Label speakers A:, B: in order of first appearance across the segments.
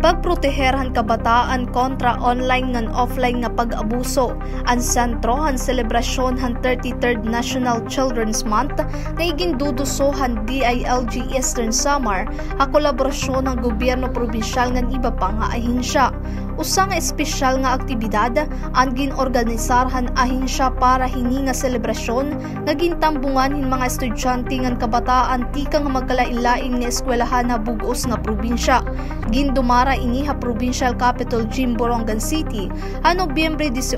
A: pagproteherhan kabataan kontra online ngan offline nga pag-abuso. Ang sentro han selebrasyon han 33rd National Children's Month na igindudusohan DILG Eastern Samar ha kolaborasyon ng gobyerno probinsyal ngan iba pa nga ahinsya. Usa nga espesyal nga aktibidad ang ginorganisarhan ahinsya para hini nga selebrasyon nga gintambungan hin mga estudyante ngan kabataan tika nga magkalain-lain nga eskwelahan na bugos nga probinsya. Gindumara ini ha Provincial Capital Gym Borongan City ha Nobyembre 18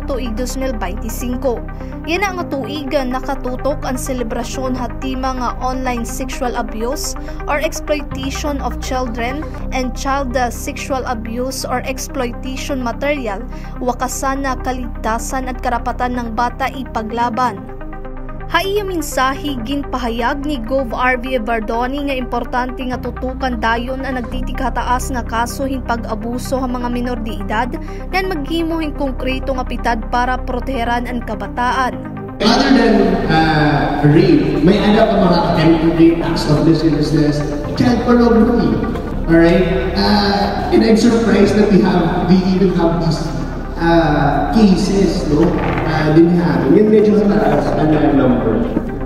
A: tuig 2025. Yan nga tuigan nakatutok ang selebrasyon ha tema nga online sexual abuse or exploitation of children and child sexual abuse or exploitation material, wakasan na kaligtasan at karapatan ng bata ipaglaban. Haiya mensahe ginpahayag ni Gov. R.V. Bardoni nga importante nga tutukan dayon ang nagtitighataas nga kaso hin pag-abuso ha mga minor de edad nan maghimo hin konkreto nga pitad para proteheran ang kabataan.
B: Other than rape, may alam ang mga attempted acts of lasciviousness, child pornography. Alright? And I'm surprised that we even have these cases, no? Yung medyo mataas ang number.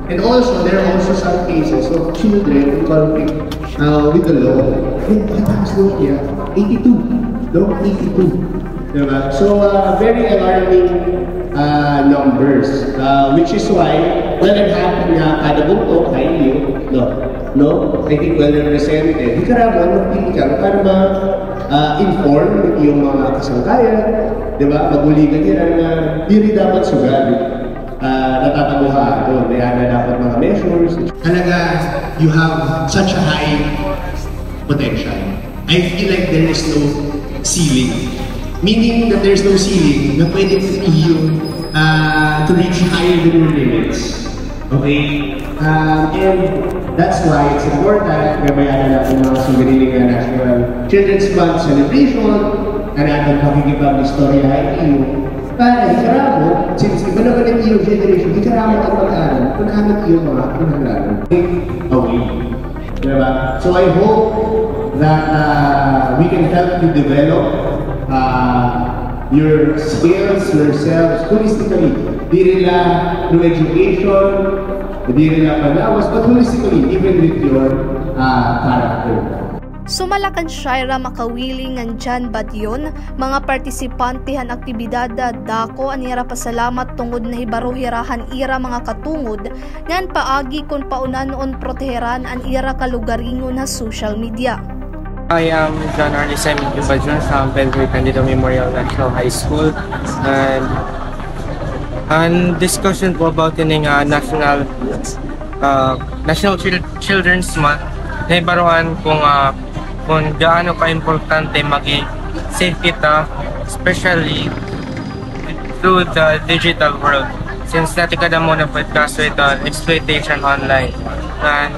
B: And also, there are also some cases of children in conflict with the law. And mataas no? Yeah, 82. No? 82. Diba? So, very alarming numbers. Which is why, when I'm happy na kada bukto, kayo, no? I think well represented. Di karamang magpili ka para ma-inform yung mga kasangkayan, di ba? Maguligan nila na diri dapat sugal. Natatabuha doon. Kaya na dapat mga measures. Talaga, you have such a high potential. I feel like there is no ceiling. Meaning that there's no ceiling na pwede yung to reach higher than your limits. Okay? And that's why it's important gabayan natin mga sumiriling na National Children's Month celebration na natin pakikipag-istorya iyo para ikaramot, since iba naman ang iyong generation, ikaramot ang pag-aaral kung namin iyong mga pinaglaran. Okay. Diba? So I hope that we can help you develop your skills, yourselves, holistically. Di rin lang through education, di rin lang panawas, but holistically, even with your character.
A: Sumalakan Shaira makawiling ng Jan Badyon, mga partisipante han aktibidad dako anira pasalamat tungod na hibaruhirahan ira mga katungod ngan paagi kun paunan on proteheran an ira kalugaringon na social media.
C: I am John Arlisem Badyon from Belgrade Candido Memorial National High School, and discussion po about yung National Children's Month na ibaruan kung gaano ka-importante maging safe kita, especially through the digital world. Since natikada mo na podcast ito, exploitation online. And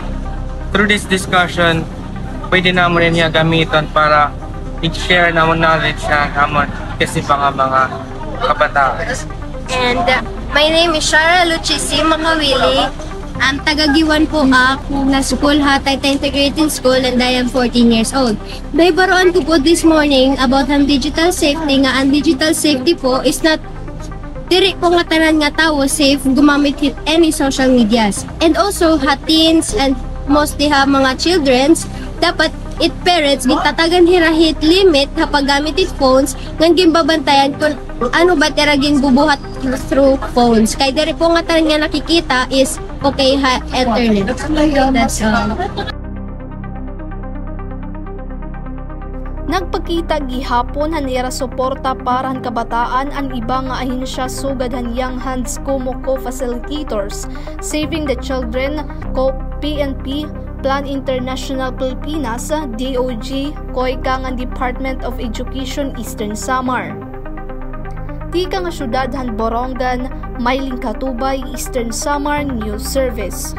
C: through this discussion, pwede naman rin niya gamitan para i-share naman knowledge na naman kasi mga kabataan.
D: And my name is Shara Lucchesi Makawili. I'm tagagiwan po ako na school Hatayta Integrated School and I am 14 years old. Baybaroan ko po this morning about ang digital safety nga. Ang digital safety po is not diri po nga tanan nga tao safe gumamit hit any social medias. And also teens and mostly mga childrens dapat it parents gitatagan hirahit limit ha paggamit it phones ngan gimbabantayan kung ano ba teraging bubuhat through phones. Kay diri po nga tanan nga nakikita is okay ha internet. That's all.
A: Nagpakita gihapon hanira suporta para han kabataan ang iba nga ahinsya sugad han Young Hands Kumo Co-Facilitators, Saving the Children, PNP, Plan International Pilipinas, DOG, COICA ng Department of Education Eastern Samar. Tika nga syudad han Borongan, Mailing Katubay, Eastern Samar News Service.